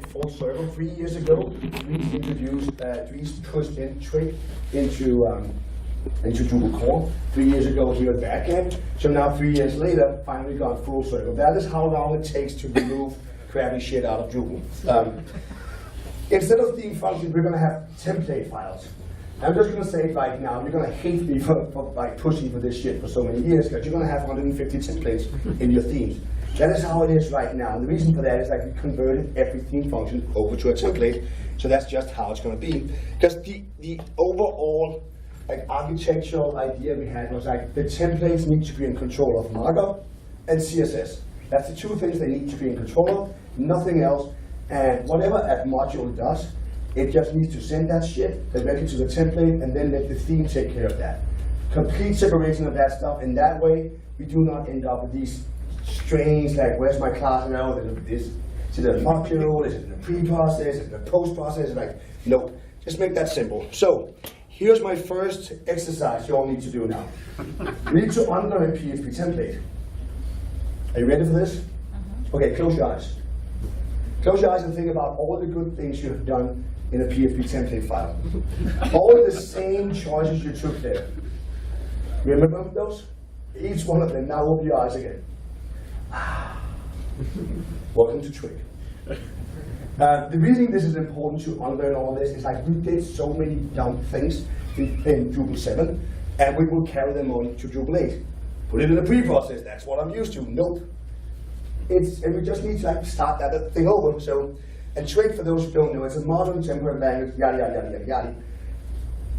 full circle. 3 years ago, Dries pushed in twig into Drupal core. 3 years ago, he was backend. So now 3 years later, finally gone full circle. That is how long it takes to remove crappy shit out of Drupal. Instead of theme functions, we're going to have template files. I'm just going to say it right now, you're going to hate me for pushing for this shit for so many years, because you're going to have 150 templates in your themes. That is how it is right now. And the reason for that is we converted every theme function over to a template. So that's just how it's going to be. Because the overall architectural idea we had was the templates need to be in control of markup and CSS. That's the two things they need to be in control of, nothing else. And whatever a module does, it just needs to send that shit directly to the template and then let the theme take care of that. Complete separation of that stuff. In that way, we do not end up with these strange, where's my class now? Is it a module? Is it in the pre-process? Is it in the post-process? No, just make that simple. So, here's my first exercise you all need to do now. We need to unlearn PHPtemplate. Are you ready for this? Okay, close your eyes. Close your eyes and think about all the good things you have done in a PHPtemplate file. All the same choices you took there. Remember those? Each one of them. Now open your eyes again. Welcome to Twig. The reason this is important to unlearn all this is we did so many dumb things in Drupal 7, and we will carry them on to Drupal 8. Put it in the pre-process, that's what I'm used to. Nope. And we just need to start that thing over. So, and Twig, for those who don't know, it's a modern template language, yada yada yada yada yada.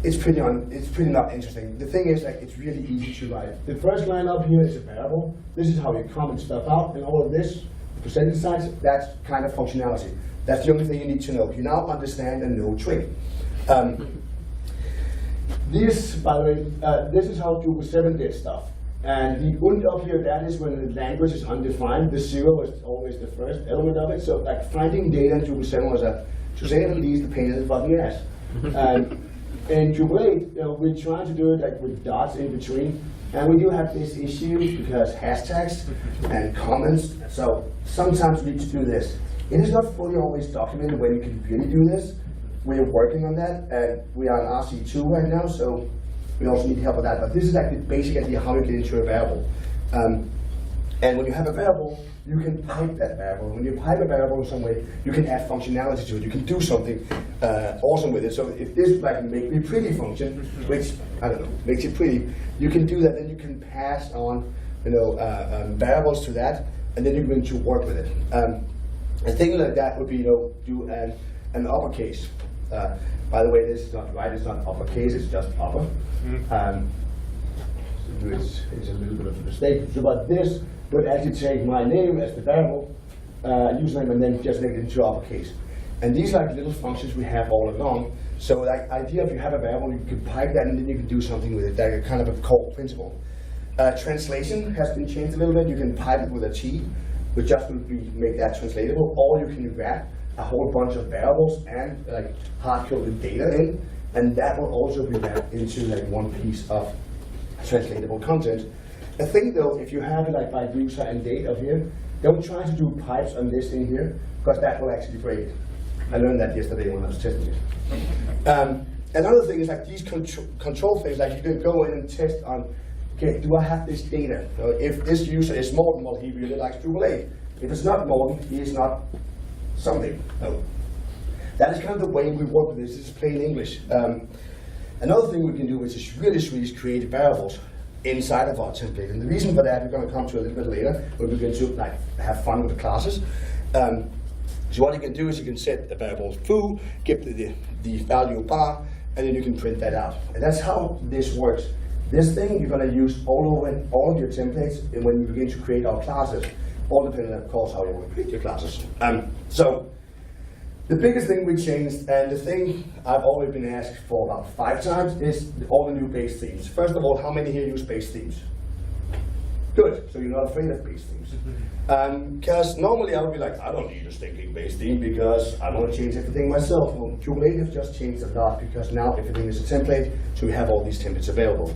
It's pretty not interesting. The thing is, it's really easy to write. The first line up here is a variable. This is how you comment stuff out, and all of this, the percentage size, that's kind of functionality. That's the only thing you need to know. You now understand and know Twig. This, by the way, this is how Drupal 7 did stuff. And the und up here, that is when the language is undefined. The 0 is always the first element of it. So finding data in Drupal 7 was to say it at least, a pain in the fucking ass. In Drupal 8, we're trying to do it with dots in between. And we do have this issue because hashtags and comments. So sometimes we need to do this. It is not fully always documented when you can really do this. We're working on that, and we are on RC2 right now, so we also need help with that. But this is the basic idea how you get into a variable. And when you have a variable, you can pipe that variable. When you pipe a variable in some way, you can add functionality to it. You can do something awesome with it. So if this make me pretty function, which I don't know, makes it pretty, you can do that. Then you can pass on, variables to that, and then you're going to work with it. A thing like that would be, do an uppercase. By the way, this is not right. It's not uppercase. It's just upper. It's a little bit of a mistake. So, but this would actually take my name as the variable, username, and then just make it into uppercase. And these are little functions we have all along. So, idea if you have a variable, you can pipe that, and then you can do something with it. Kind of a core principle. Translation has been changed a little bit. You can pipe it with a T, which just would make that translatable, or you can wrap a whole bunch of variables and hard-coded data in, and that will also be wrapped into one piece of translatable content. The thing though, if you have it by user and date up here, don't try to do pipes on this thing here, because that will actually break. I learned that yesterday when I was testing it. Another thing is these control things, you can go in and test on, okay, do I have this data? So if this user is Morten, well, he really likes Drupal 8. If it's not Morten, he is not something. No. That is kind of the way we work with this. This is plain English. Another thing we can do, which is really sweet, is create variables inside of our template. And the reason for that, we're going to come to a little bit later, when we're going to have fun with the classes. So what you can do is you can set the variable foo, give the value bar, and then you can print that out. And that's how this works. This thing you're going to use all over all of your templates and when you begin to create our classes, all depending, of course, how you want to create your classes. So the biggest thing we changed, and the thing I've always been asked for about 5 times, is all the new base themes. First of all, how many here use base themes? Good, so you're not afraid of base themes. Because normally I would be I don't need a stinking base theme because I want to change everything myself. Well, Drupal 8 has just changed a lot because now everything is a template, so we have all these templates available.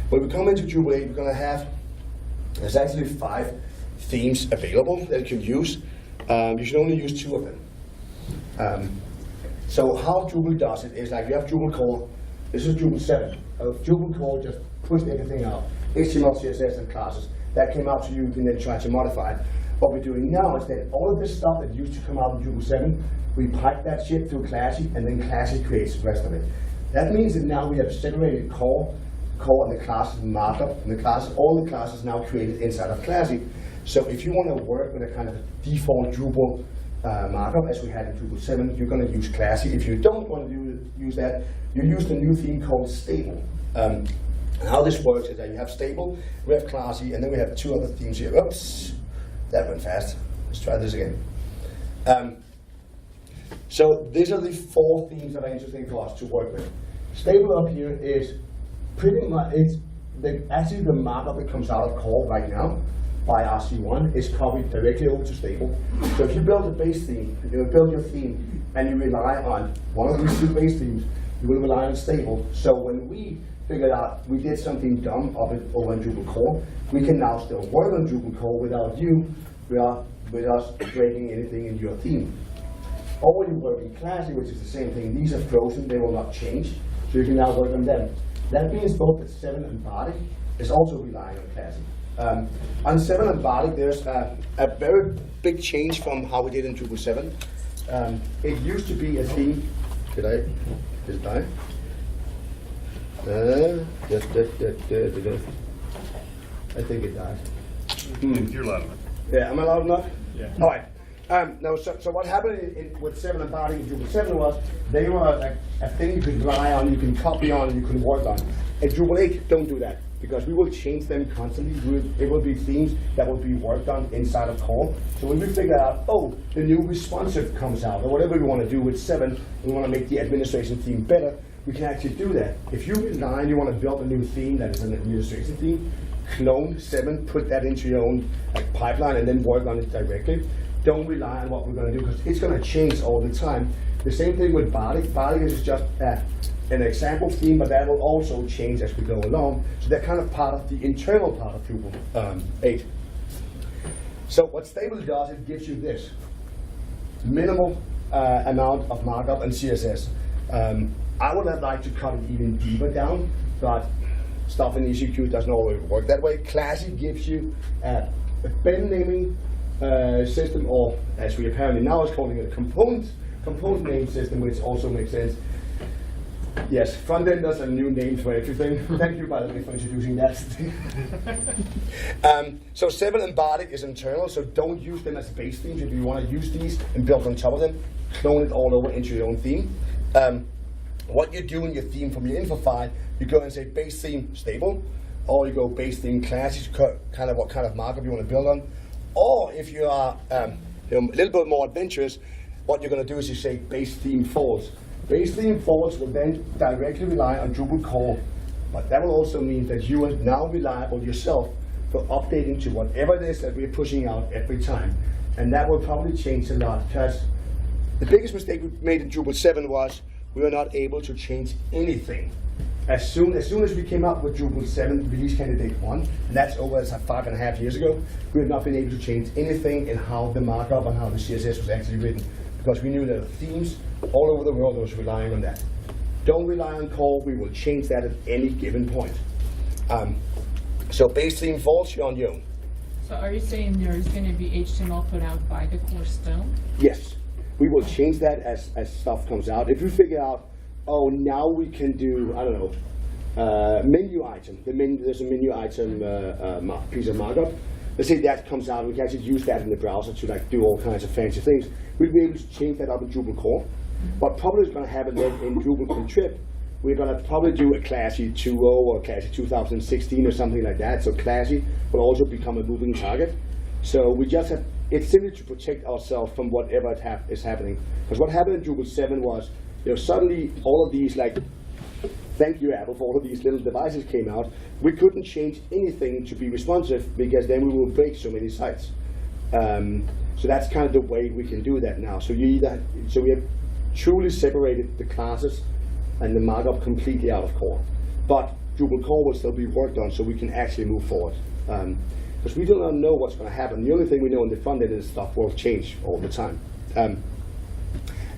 When we come into Drupal 8, we're going to have, there's actually 5 themes available that you can use. You should only use 2 of them. So how Drupal does it is like you have Drupal core. This is Drupal 7. Drupal core just pushed everything out. HTML, CSS, and classes. That came out to you, you can then try to modify it. What we're doing now is that all of this stuff that used to come out in Drupal 7, we pipe that shit through Classy, and then Classy creates the rest of it. That means that now we have separated core and the classes and markup, and the classes, all the classes now created inside of Classy. So if you want to work with a kind of default Drupal markup, as we had in Drupal 7, you're going to use Classy. If you don't want to use that, you use the new theme called Stable. And how this works is that you have Stable, we have Classy, and then we have two other themes here. Oops, that went fast. Let's try this again. So these are the 4 themes that are interesting for us to work with. Stable up here is pretty much, actually the markup that comes out of core right now by RC1 is copied directly over to Stable. So if you build a base theme, you build your theme, and you rely on one of these 2 base themes, you will rely on Stable. So when we figured out we did something dumb over in Drupal core, we can now still work on Drupal core without with us breaking anything in your theme. Or when you work in Classy, which is the same thing, these are frozen, they will not change, so you can now work on them. That means both the 7 and Bardic is also relying on Classy. On 7 and Bardic, there's a very big change from how we did in Drupal 7. It used to be a theme. Did it die? I think it died. You're loud enough. Yeah, am I loud enough? Yeah. All right. No, so what happened with 7 and Bardic in Drupal 7 was they were a thing you could rely on, you can copy on, you can work on. In Drupal 8, don't do that, because we will change them constantly. It will be themes that will be worked on inside of core. So when we figure out, oh, the new responsive comes out, or whatever we want to do with 7, we want to make the administration theme better, we can actually do that. If you design, you want to build a new theme that is an administration theme, clone 7, put that into your own pipeline, and then work on it directly. Don't rely on what we're going to do, because it's going to change all the time. The same thing with Bardic. Bardic is just an example theme, but that will also change as we go along. So they're kind of part of the internal part of Drupal 8. So what Stable does, it gives you this minimal amount of markup and CSS. I would have liked to cut it even deeper down, but stuff in ECQ doesn't always work that way. Classy gives you a bend naming system, or as we apparently now is calling it, a component name system, which also makes sense. Yes, front-enders and new names for everything. Thank you, by the way, for introducing that. So 7 and Bardic is internal, so don't use them as base themes. If you want to use these and build on top of them, clone it all over into your own theme. What you do in your theme from your info file, you go and say base theme Stable, or you go base theme Classy, kind of what kind of markup you want to build on. Or if you are a little bit more adventurous, what you're going to do is you say base theme false. Base theme false will then directly rely on Drupal core, but that will also mean that you are now reliable yourself for updating to whatever it is that we're pushing out every time. And that will probably change a lot, because the biggest mistake we made in Drupal 7 was we were not able to change anything. As soon as we came out with Drupal 7 release candidate 1, and that's over 5.5 years ago, we have not been able to change anything in how the markup and how the CSS was actually written, because we knew that the themes all over the world was relying on that. Don't rely on core, we will change that at any given point. So base theme false, you're on your own. So are you saying there's going to be HTML put out by the core still? Yes, we will change that as stuff comes out. If you figure out, oh, now we can do, I don't know, menu item. There's a menu item piece of markup. Let's say that comes out, we can actually use that in the browser to do all kinds of fancy things. We'll be able to change that up in Drupal core. What probably is going to happen then in Drupal contrib, we're going to probably do a Classy 2.0 or Classy 2016 or something like that. So Classy will also become a moving target. So we just have, it's simply to protect ourselves from whatever is happening. Because what happened in Drupal 7 was, suddenly all of these, thank you Apple for all of these little devices came out. We couldn't change anything to be responsive, because then we will break so many sites. So that's kind of the way we can do that now. So we have truly separated the classes and the markup completely out of core. But Drupal core will still be worked on, so we can actually move forward. Because we do not know what's going to happen. The only thing we know in the front end is stuff will change all the time. And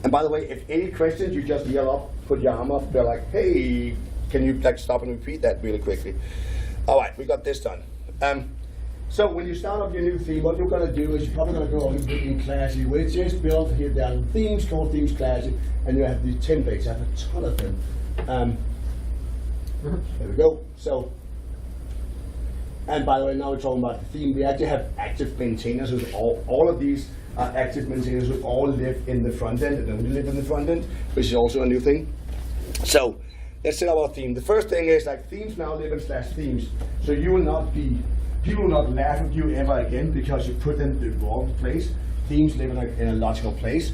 And by the way, if any questions, you just yell up, put your arm up, they're like, hey, can you like stop and repeat that really quickly? All right, we got this done. So when you start up your new theme, what you're going to do is you're probably going to go over in Classy, which is built here down themes, called Themes Classy, and you have these templates. I have a ton of them. There we go. So, and by the way, now we're talking about the theme. We actually have active maintainers with all of these are active maintainers who all live in the front end and only live in the front end, which is also a new thing. So let's set up our theme. The first thing is like themes now live in /themes. So you will not be, people will not laugh at you ever again because you put them in the wrong place. Themes live in a logical place.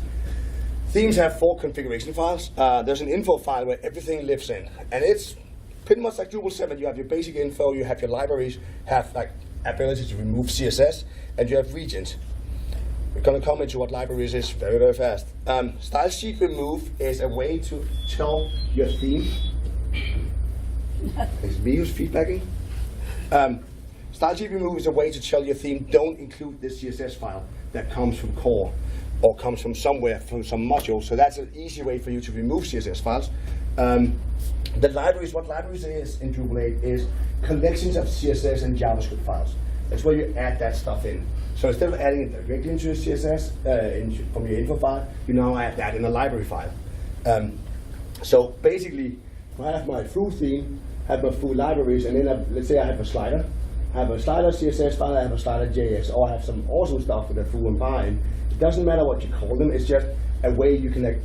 Themes have 4 configuration files. There's an info file where everything lives in, and it's pretty much like Drupal 7. You have your basic info, you have your libraries, have like ability to remove CSS, and you have regions. We're going to come into what libraries is very, very fast. Style sheet remove is a way to tell your theme. It's me who's feedbacking. Style sheet remove is a way to tell your theme don't include this CSS file that comes from core or comes from somewhere, from some module. So that's an easy way for you to remove CSS files. The libraries, what libraries is in Drupal 8 is collections of CSS and JavaScript files. That's where you add that stuff in. So instead of adding it directly into your CSS from your info file, you now add that in a library file. So basically, I have my full theme, have my full libraries, and then let's say I have a slider. I have a slider CSS file, I have a slider JS, or I have some awesome stuff with a full and bar in. It doesn't matter what you call them, it's just a way you can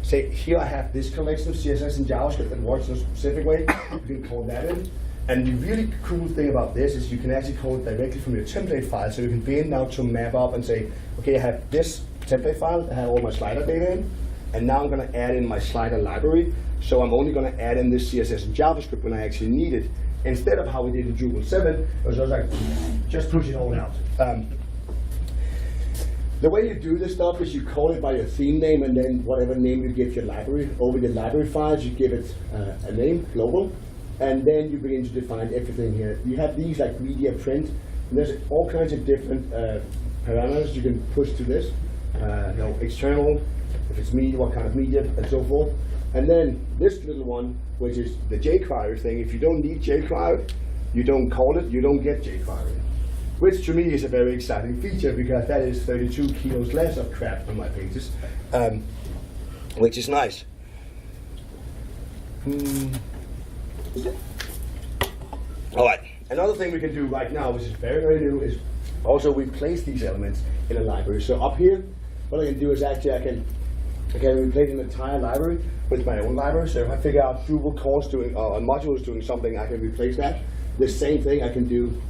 say, here I have this collection of CSS and JavaScript that works in a specific way. You can call that in. And the really cool thing about this is you can actually call it directly from your template file. So you can begin now to map up and say, okay, I have this template file that has all my slider data in, and now I'm going to add in my slider library. So I'm only going to add in this CSS and JavaScript when I actually need it. Instead of how we did in Drupal 7, it was just like, just push it all out. The way you do this stuff is you call it by your theme name, and then whatever name you give your library, over your library files, you give it a name, global, and then you begin to define everything here. You have these like media print, and there's all kinds of different parameters you can push to this. External, if it's media, what kind of media, and so forth. And then this little one, which is the jQuery thing. If you don't need jQuery, you don't call it, you don't get jQuery. Which to me is a very exciting feature because that is 32 kilos less of crap on my pages, which is nice. All right, another thing we can do right now, which is very, very new, is also replace these elements in a library. So up here, what I can do is actually I can replace an entire library with my own library. So if I figure out Drupal course doing, or a module is doing something, I can replace that. The same thing I can do.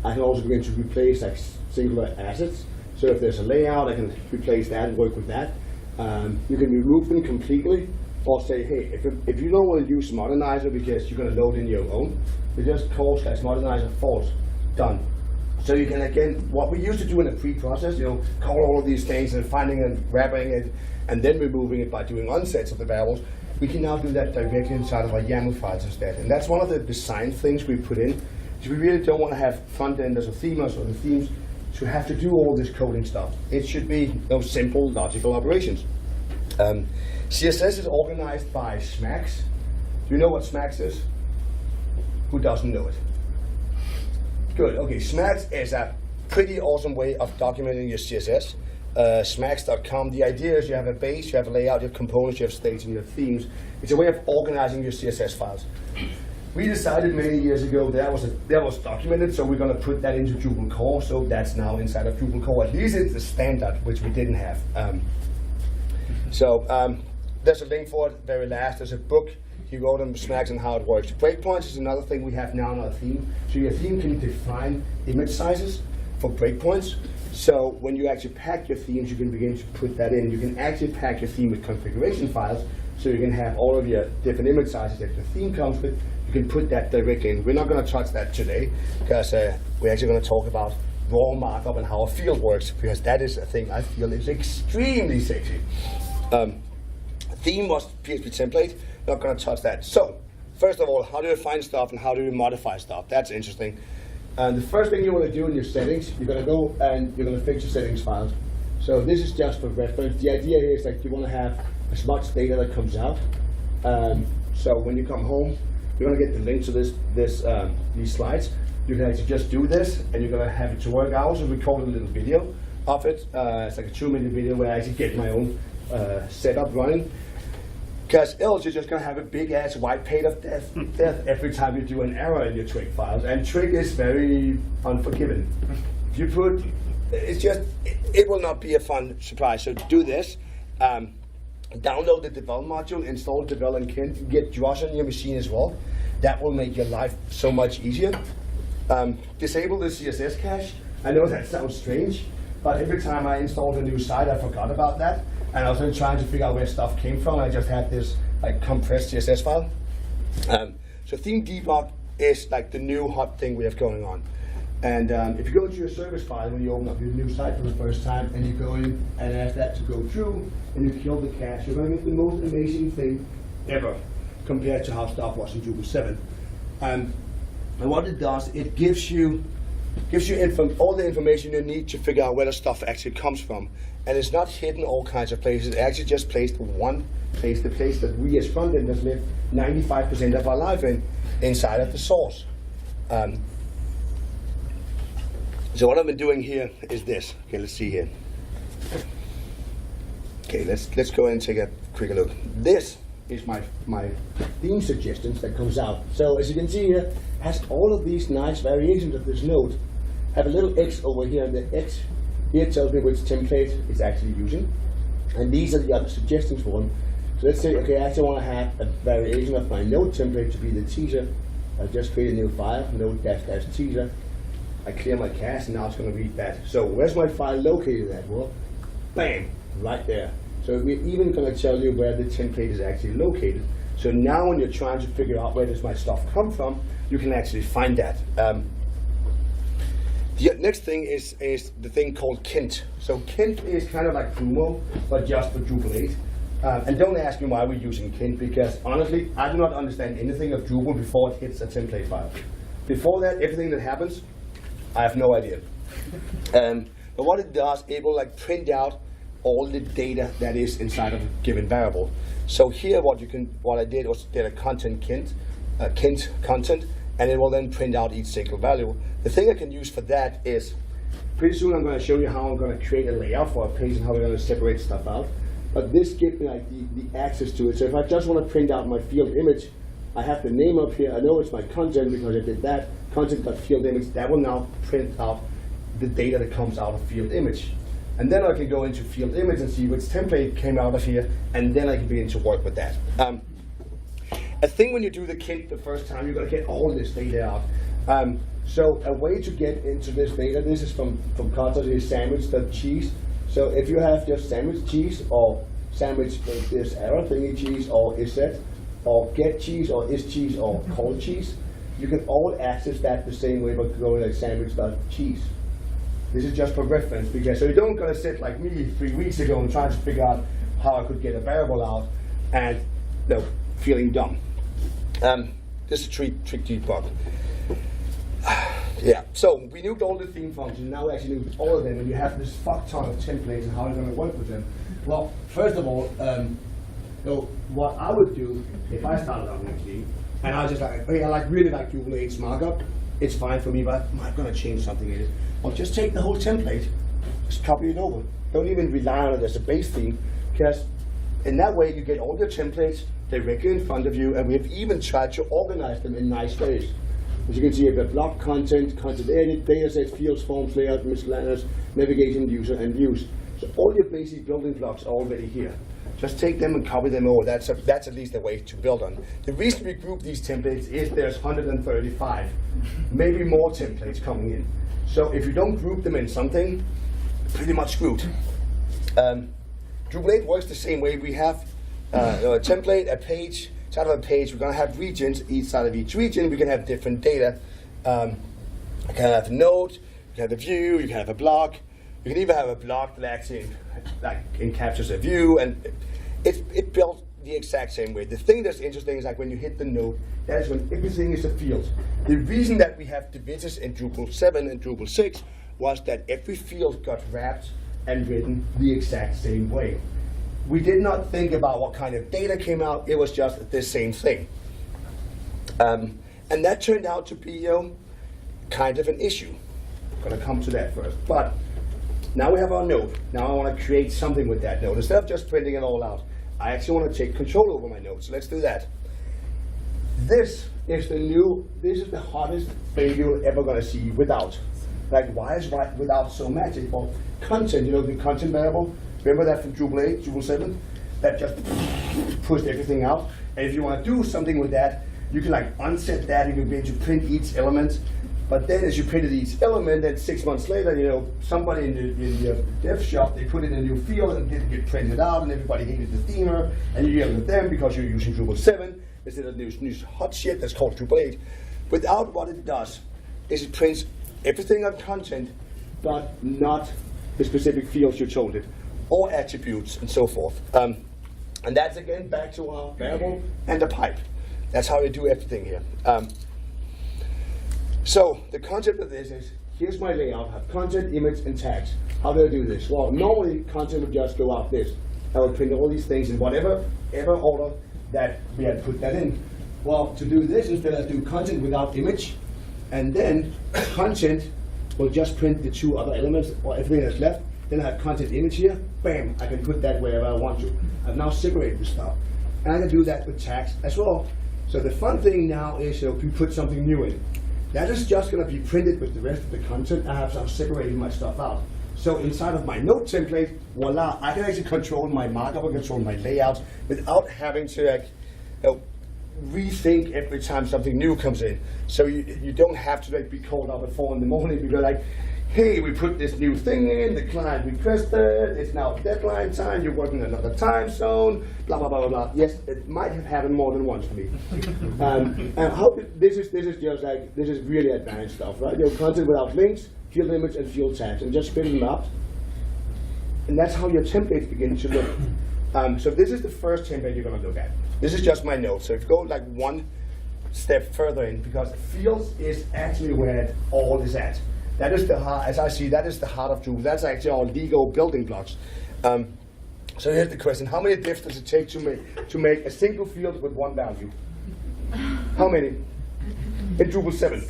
I can also begin to replace like singular assets. So if there's a layout, I can replace that and work with that. You can remove them completely, or say, hey, if you don't want to use Modernizer because you're going to load in your own, you just call /Modernizer false, done. So you can, again, what we used to do in the pre-process, call all of these things and finding and grabbing it, and then removing it by doing unsets of the variables. We can now do that directly inside of our YAML files instead. And that's one of the design things we put in. We really don't want to have front-enders or themers or the themes to have to do all this coding stuff. It should be those simple logical operations. CSS is organized by SMAX. Do you know what SMAX is? Who doesn't know it? Good, okay, SMAX is a pretty awesome way of documenting your CSS. Smax.com, the idea is you have a base, you have a layout, you have components, you have states, and you have themes. It's a way of organizing your CSS files. We decided many years ago that was documented, so we're going to put that into Drupal core, so that's now inside of Drupal core. At least it's the standard, which we didn't have. There's a link for it, very last. There's a book he wrote on Smax and how it works. Breakpoints is another thing we have now in our theme. So your theme can define image sizes for breakpoints. So when you actually pack your themes, you can begin to put that in. You can actually pack your theme with configuration files, so you can have all of your different image sizes that the theme comes with. You can put that directly in. We're not going to touch that today, because we're actually going to talk about raw markup and how a field works, because that is a thing I feel is extremely sexy. Theme was PHPtemplate. Not going to touch that. So, first of all, how do you find stuff and how do you modify stuff? That's interesting. And the first thing you want to do in your settings, you're going to go and you're going to fix your settings files. So this is just for reference. The idea here is that you want to have as much data that comes out. So when you come home, you're going to get the link to these slides. You can actually just do this, and you're going to have it to work. I also recorded a little video of it. It's like a 2-minute video where I actually get my own setup running. Because else you're just going to have a big ass white page of death every time you do an error in your twig files. And twig is very unforgiving. If you put, it will not be a fun surprise. So do this. Download the Drupal module, install Drupal and get Josh on your machine as well. That will make your life so much easier. Disable the CSS cache. I know that sounds strange, but every time I installed a new site, I forgot about that. And I was then trying to figure out where stuff came from. I just had this like compressed CSS file. So theme debug is like the new hot thing we have going on. And if you go into your service file when you open up your new site for the first time, and you go in and ask that to go through, and you kill the cache, you're going to get the most amazing thing ever compared to how stuff was in Drupal 7. And what it does, it gives you all the information you need to figure out where the stuff actually comes from. And it's not hidden all kinds of places. It actually just placed one place, the place that we as front-enders live 95% of our life inside of the source. So what I've been doing here is this. Okay, let's see here. Okay, let's go ahead and take a quicker look. This is my theme suggestions that comes out. So as you can see here, has all of these nice variations of this node. Have a little X over here, and the X here tells me which template it's actually using. And these are the other suggestions for them. So let's say, okay, I actually want to have a variation of my node template to be the teaser. I'll just create a new file, node-teaser. I clear my cache, and now it's going to read that. So where's my file located at? Well, bam, right there. So we're even going to tell you where the template is actually located. So now when you're trying to figure out where does my stuff come from, you can actually find that. The next thing is the thing called Kint. So Kint is kind of like Drupal, but just for Drupal 8. And don't ask me why we're using Kint, because honestly, I do not understand anything of Drupal before it hits a template file. Before that, everything that happens, I have no idea. But what it does, it will like print out all the data that is inside of a given variable. So here, what I did was get a content Kint content, and it will then print out each single value. The thing I can use for that is, pretty soon I'm going to show you how I'm going to create a layout for a page and how we're going to separate stuff out. But this gives me like the access to it. So if I just want to print out my field image, I have the name up here. I know it's my content because I did that. Content.field image, that will now print out the data that comes out of field image. And then I can go into field image and see which template came out of here, and then I can begin to work with that. I think when you do the Kint the first time, you're going to get all this data out. So a way to get into this data, this is from content, is sandwich.cheese. So if you have just sandwich cheese, or sandwich this error thingy cheese, or is set, or get cheese, or is cheese, or call cheese, you can all access that the same way by going like sandwich.cheese. This is just for reference, because so you don't gonna sit like me 3 weeks ago and trying to figure out how I could get a variable out and feeling dumb. This is a trick debug. Yeah, so we nuked all the theme functions, now we actually nuked all of them, and you have this fuck ton of templates and how you're gonna work with them. Well, first of all, what I would do if I started out actually, and I was just like, okay, I really like Drupal 8's markup. It's fine for me, but I'm going to change something in it. Well, just take the whole template, just copy it over. Don't even rely on it as a base theme, because in that way you get all your templates directly in front of you, and we have even tried to organize them in nice ways. As you can see, you've got block content, content edit, datasets, fields, forms, layout, miscellaneous, navigation, user, and views. So all your basic building blocks are already here. Just take them and copy them over. That's at least a way to build on. The reason we group these templates is there's 135, maybe more templates coming in. So if you don't group them in something, pretty much screwed. Drupal 8 works the same way. We have a template, a page. Inside of a page, we're going to have regions. Each side of each region, we can have different data. You can have a node, you can have a view, you can have a block. You can even have a block that actually encaptures a view, and it built the exact same way. The thing that's interesting is like when you hit the node, that is when everything is a field. The reason that we have divitis in Drupal 7 and Drupal 6 was that every field got wrapped and written the exact same way. We did not think about what kind of data came out, it was just the same thing. And that turned out to be kind of an issue. I'm going to come to that first. But now we have our node. Now I want to create something with that node. Instead of just printing it all out, I actually want to take control over my node. So let's do that. This is the hottest thing you're ever going to see without. Like, why is without so magic? Well, content, the content variable, remember that from Drupal 8, Drupal 7? That just pushed everything out. And if you want to do something with that, you can like unset that, you can begin to print each element. But then as you printed each element, then 6 months later, somebody in the dev shop, they put in a new field and it didn't get printed out, and everybody hated the themer, and you yelled at them because you're using Drupal 7 instead of new hot shit that's called Drupal 8. Without, what it does is it prints everything on content, but not the specific fields you told it, or attributes and so forth. And that's again back to our variable and the pipe. That's how you do everything here. So the concept of this is, here's my layout. I have content, image, and tags. How do I do this? Well, normally content would just go out this. I would print all these things in whatever order that we had put that in. Well, to do this, instead I do content without image, and then content will just print the two other elements, or everything that's left. Then I have content image here. Bam! I can put that wherever I want to. I've now separated the stuff. And I can do that with tags as well. So the fun thing now is if you put something new in. That is just going to be printed with the rest of the content. I have separated my stuff out. So inside of my node template, voila, I can actually control my markup and control my layouts without having to rethink every time something new comes in. So you don't have to be called up at 4 in the morning because hey, we put this new thing in, the client requested, it's now deadline time, you're working in another time zone, blah, blah, blah, blah, blah. Yes, it might have happened more than once for me. And this is really advanced stuff, right? Content without links, field image, and field tags, and just spin them up. And that's how your templates begin to look. So this is the first template you're going to look at. This is just my node. So if you go one step further in, because fields is actually where it all is at. That is the heart, as I see, that is the heart of Drupal. That's actually our Lego building blocks. So here's the question: how many diffs does it take to make a single field with one value? How many? In Drupal 7.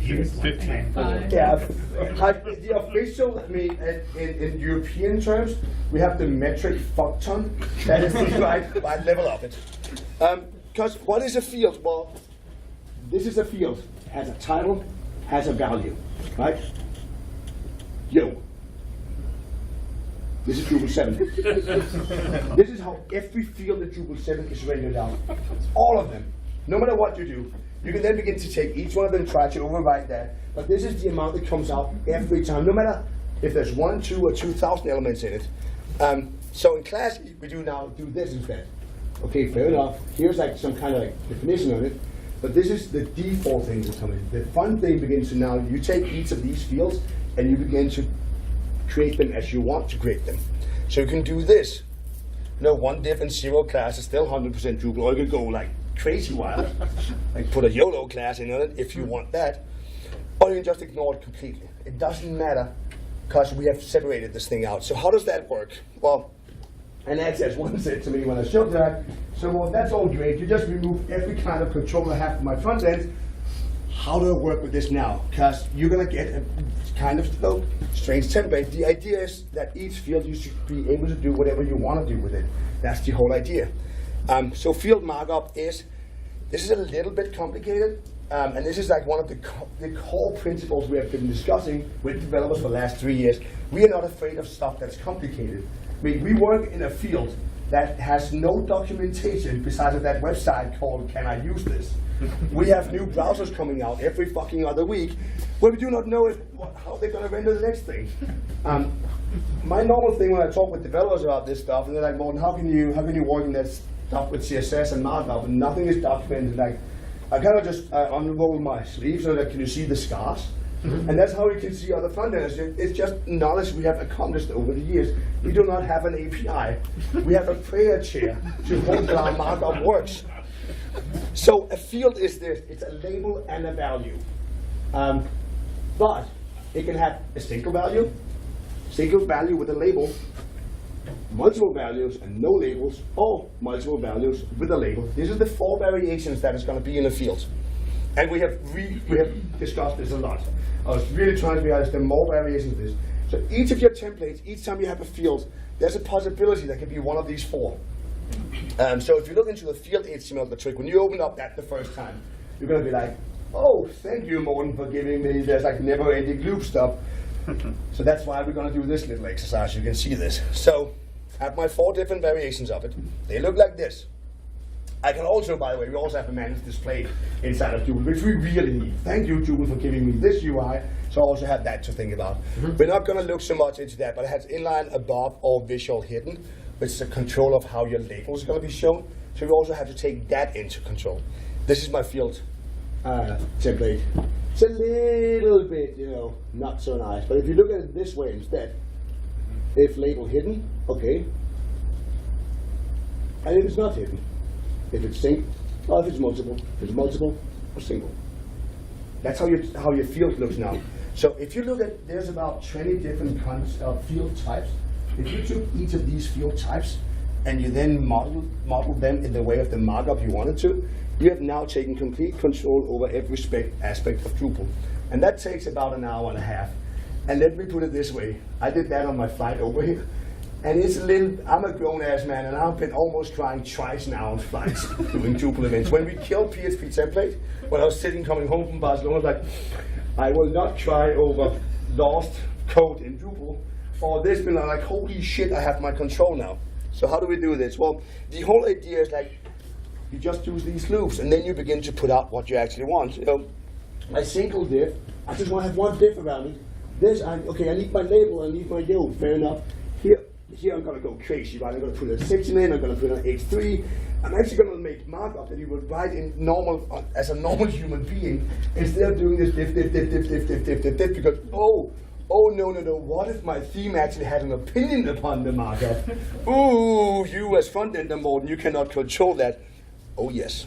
15. Yeah, the official, in European terms, we have the metric fuck ton. That is the right level of it. Because what is a field? Well, this is a field. It has a title, has a value, right? This is Drupal 7. This is how every field in Drupal 7 is rendered out. All of them. No matter what you do. You can then begin to take each one of them and try to overwrite that. But this is the amount that comes out every time, no matter if there's 1, 2, or 2,000 elements in it. So in class, we do this instead. Okay, fair enough. Here's some kind of definition of it. But this is the default thing that's coming. The fun thing begins to now, you take each of these fields and you begin to create them as you want to create them. So you can do this. One div and 0 class is still 100% Drupal, or you could go crazy wild, put a YOLO class in on it if you want that, or you can just ignore it completely. It doesn't matter, because we have separated this thing out. So how does that work? Well, and as one said to me when I showed that, so well, that's all great. You just remove every kind of control I have for my front end. How do I work with this now? Because you're going to get a kind of strange template. The idea is that each field you should be able to do whatever you want to do with it. That's the whole idea. So field markup this is a little bit complicated, and this is one of the core principles we have been discussing with developers for the last 3 years. We are not afraid of stuff that's complicated. We work in a field that has no documentation besides of that website called "Can I use this?" We have new browsers coming out every fucking other week where we do not know how they're going to render the next thing. My normal thing when I talk with developers about this stuff, and they're like, "Morten, how can you work in that stuff with CSS and markup?" And nothing is documented. I kind of just unroll my sleeves so that can you see the scars? And that's how we can see other front ends. It's just knowledge we have accomplished over the years. We do not have an API. We have a prayer chair to hope that our markup works. So a field is this. It's a label and a value. But it can have a single value, single value with a label, multiple values and no labels, or multiple values with a label. This is the 4 variations that is going to be in the field. And we have discussed this a lot. I was really trying to be honest, there are more variations of this. So each of your templates, each time you have a field, there's a possibility that can be one of these 4. So if you look into the field HTML of the trick, when you open up that the first time, you're going to be like, oh, thank you, Morten, for giving me this like never-ending loop stuff. So that's why we're going to do this little exercise. You can see this. So I have my 4 different variations of it. They look like this. I can also, by the way, we also have a managed display inside of Drupal, which we really need. Thank you, Drupal, for giving me this UI. So I also have that to think about. We're not going to look so much into that, but it has inline, above, or visual hidden, which is a control of how your labels are going to be shown. So we also have to take that into control. This is my field template. It's a little bit, not so nice. But if you look at it this way instead, if label hidden, okay. And if it's not hidden, if it's single, or if it's multiple, or single. That's how your field looks now. So if you look at, there's about 20 different kinds of field types. If you took each of these field types and you then model them in the way of the markup you wanted to, you have now taken complete control over every aspect of Drupal. And that takes about an hour and a half. And let me put it this way, I did that on my flight over here. And it's a little, I'm a grown-ass man, and I've been almost crying twice now on flights doing Drupal events. When we killed PHPtemplate, when I was coming home from Barcelona, I was like, I will not cry over lost code in Drupal, or this, been like, holy shit, I have my control now. So how do we do this? Well, the whole idea is like, you just use these loops, and then you begin to put out what you actually want. My single div, I just want to have one div around it. This, I need my label, I need my yo, fair enough. Here I'm going to go crazy, right? I'm going to put a section in, I'm going to put an H3. I'm actually going to make markup that you would write in normal, as a normal human being, instead of doing this div, because, oh no, what if my theme actually had an opinion upon the markup? Ooh, you as front-ender, Morten, you cannot control that. Oh yes.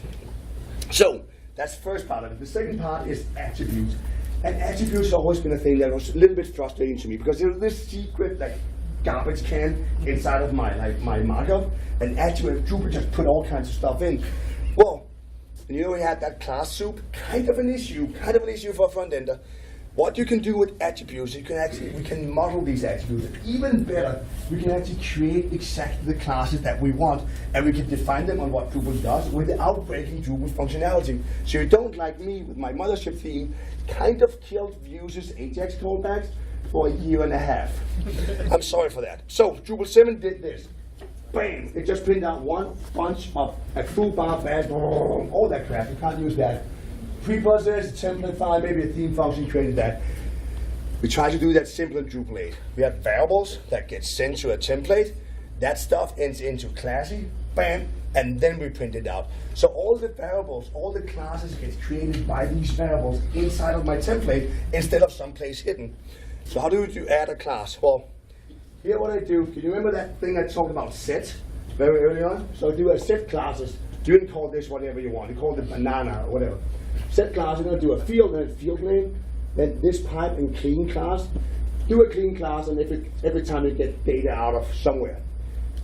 So, that's the first part of it. The second part is attributes. And attributes have always been a thing that was a little bit frustrating to me, because there's this secret, like, garbage can inside of my markup, and actually Drupal just put all kinds of stuff in. Well, we had that class soup, kind of an issue for a front ender. What you can do with attributes, we can model these attributes. Even better, we can actually create exactly the classes that we want, and we can define them on what Drupal does without breaking Drupal functionality. So you don't, like me with my mothership theme, kind of killed Vuse's Ajax callbacks for a year and a half. I'm sorry for that. So Drupal 7 did this. Bam! It just printed out one bunch of a full bar bash, all that crap. You can't use that. Preprocess, template file, maybe a theme function created that. We try to do that simple in Drupal 8. We have variables that get sent to a template. That stuff ends into classy, bam, and then we print it out. So all the variables, all the classes get created by these variables inside of my template instead of someplace hidden. So how do you add a class? Well, here what I do, can you remember that thing I talked about set very early on? So I do a set classes. You can call this whatever you want. You call it banana or whatever. Set class, I'm going to do a field and a field name. Then this pipe and clean class. Do a clean class, and every time you get data out of somewhere.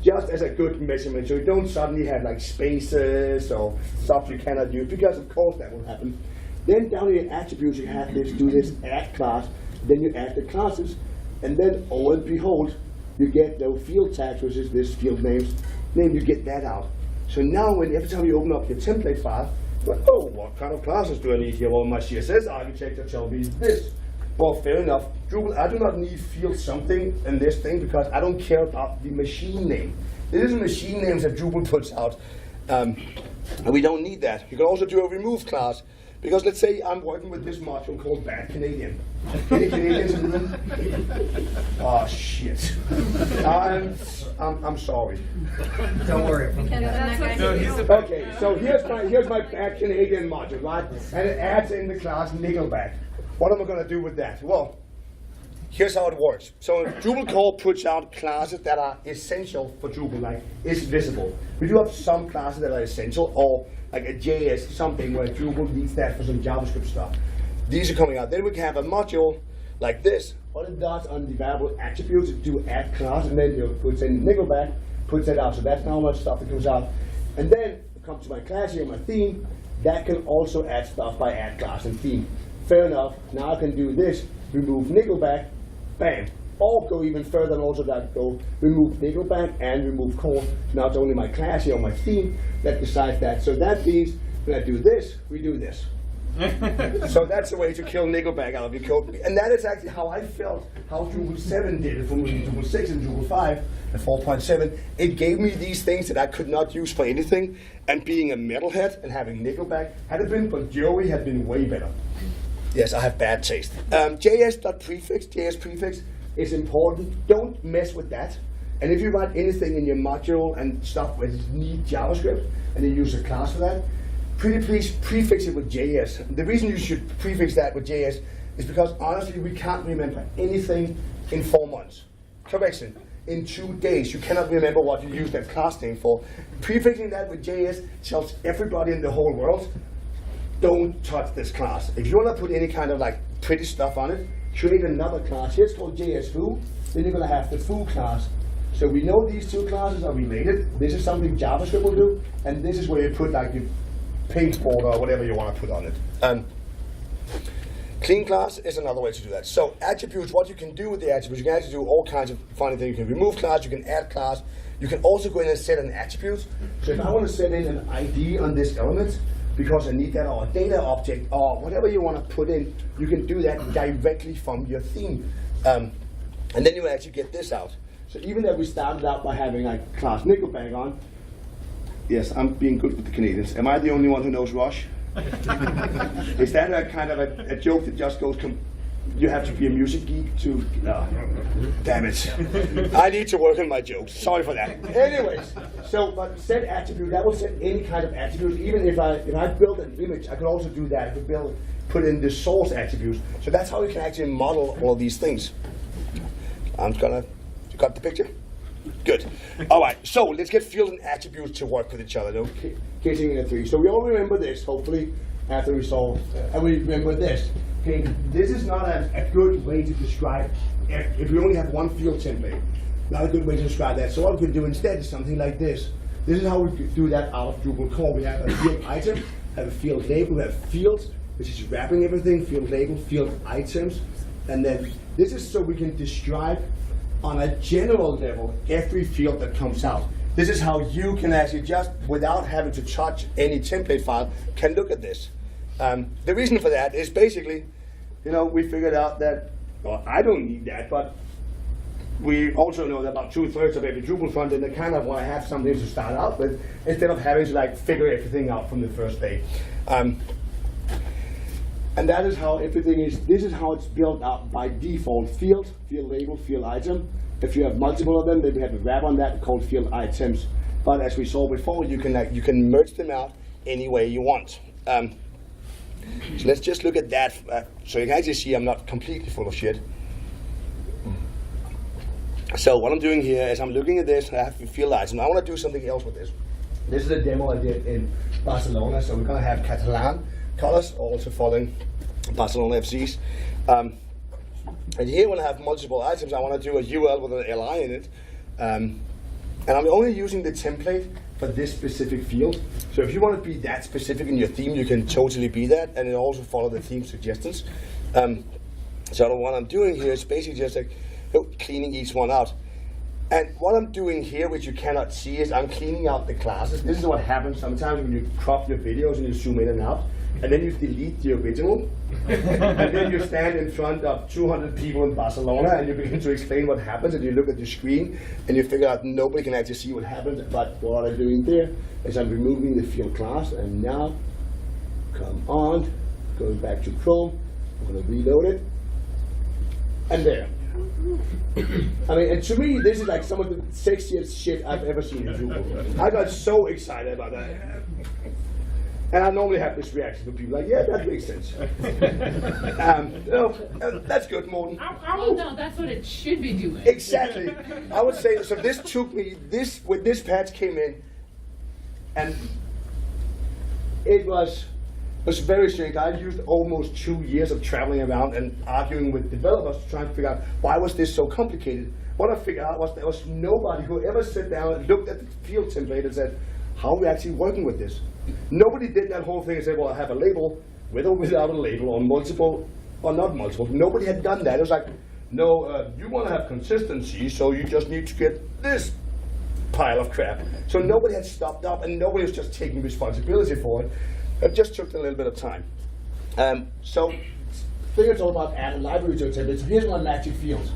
Just as a good measurement, so you don't suddenly have like spaces or stuff you cannot use, because of course that will happen. Then down in attributes you have this, do this add class. Then you add the classes, and then, oh and behold, you get the field tags, which is this field names. Then you get that out. So now, every time you open up your template file, you're like, oh, what kind of classes do I need here? Well, my CSS architecture tells me this. Well, fair enough. Drupal, I do not need field something in this thing because I don't care about the machine name. This is machine names that Drupal puts out, and we don't need that. You can also do a remove class. Because let's say I'm working with this module called Bad Canadian. Any Canadians in the room? Oh shit. I'm sorry. Don't worry. Okay, so here's my Bad Canadian module, right? And it adds in the class Nickelback. What am I gonna do with that? Well, here's how it works. So Drupal core puts out classes that are essential for Drupal, like is visible. We do have some classes that are essential, or like a JS, something where Drupal needs that for some JavaScript stuff. These are coming out. Then we can have a module like this, what it does on the variable attributes, it do add class, and then you put in nickelback, puts that out. So that's how much stuff that comes out. And then come to my class here, my theme, that can also add stuff by add class and theme. Fair enough. Now I can do this, remove nickelback, bam. Or go even further and also that go remove nickelback and remove core. Now it's only my class here or my theme that decides that. So that means when I do this, we do this. So that's a way to kill nickelback out of your code. And that is actually how I felt how Drupal 7 did it for me. Drupal 6 and Drupal 5 and 4.7. It gave me these things that I could not use for anything. And being a metalhead and having nickelback, had it been for Joey, had been way better. Yes, I have bad taste. JS.prefix, JS prefix is important. Don't mess with that. And if you write anything in your module and stuff where you need JavaScript and you use a class for that, pretty please prefix it with JS. The reason you should prefix that with JS is because honestly we can't remember anything in 4 months. Correction, in 2 days you cannot remember what you used that class name for. Prefixing that with JS tells everybody in the whole world, don't touch this class. If you want to put any kind of like pretty stuff on it, create another class. Here's called JS_foo. Then you're going to have the foo class. So we know these two classes are related. This is something JavaScript will do, and this is where you put like your paint border or whatever you want to put on it. Clean class is another way to do that. So attributes, what you can do with the attributes, you can actually do all kinds of funny things. You can remove class, you can add class. You can also go in and set an attribute. So if I want to set in an ID on this element, because I need that, or a data object, or whatever you want to put in, you can do that directly from your theme. And then you actually get this out. So even though we started out by having like class nickelback on, yes, I'm being good with the Canadians. Am I the only one who knows Rush? Is that a kind of a joke that just goes, you have to be a music geek to, no. Damn it. I need to work on my jokes. Sorry for that. Anyways, so but set attribute, that will set any kind of attribute. Even if I build an image, I could also do that. I could put in the source attributes. So that's how you can actually model all these things. You got the picture? Good. All right, so let's get field and attributes to work with each other. Okay, casing in a 3. So we all remember this, hopefully, after we solve, and we remember this. Okay, this is not a good way to describe, if we only have one field template, not a good way to describe that. So what we can do instead is something like this. This is how we do that out of Drupal core. We have a field item, have a field label, we have fields, which is wrapping everything, field label, field items, and then this is so we can describe on a general level every field that comes out. This is how you can actually just, without having to touch any template file, can look at this. The reason for that is basically, we figured out that, well, I don't need that, but we also know that about 2/3 of every Drupal frontend, they kind of want to have something to start out with, instead of having to like figure everything out from the first day. And that is how everything is. This is how it's built out by default. Field label, field item. If you have multiple of them, then we have a wrap on that called field items. But as we saw before, you can merge them out any way you want. So let's just look at that. So you can actually see I'm not completely full of shit. So what I'm doing here is I'm looking at this, and I have a field item. I want to do something else with this. This is a demo I did in Barcelona, so we're going to have Catalan colors, also following Barcelona FCs. And here when I have multiple items, I want to do a UL with an LI in it. And I'm only using the template for this specific field. So if you want to be that specific in your theme, you can totally be that, and then also follow the theme suggestions. So what I'm doing here is basically just like cleaning each one out. And what I'm doing here, which you cannot see, is I'm cleaning out the classes. This is what happens sometimes when you crop your videos and you zoom in and out, and then you delete the original, and then you stand in front of 200 people in Barcelona and you begin to explain what happens, and you look at the screen and you figure out nobody can actually see what happens. But what I'm doing there is I'm removing the field class, and now, come on, going back to Chrome, I'm going to reload it, and there. I mean, and to me, this is like some of the sexiest shit I've ever seen in Drupal. I got so excited about that. And I normally have this reaction from people like, yeah, that makes sense. That's good, Morten. Oh, no, that's what it should be doing. Exactly. I would say, so this took me, when this patch came in, and it was was very strange. I used almost 2 years of traveling around and arguing with developers to try and figure out why was this so complicated. What I figured out was there was nobody who ever sat down and looked at the field template and said, how are we actually working with this? Nobody did that whole thing and said, well, I have a label, with or without a label, on multiple or not multiple. Nobody had done that. It was like, no, you want to have consistency, so you just need to get this pile of crap. So nobody had stopped up, and nobody was just taking responsibility for it. It just took a little bit of time. So, thing it's all about adding library to a template. So here's my magic field.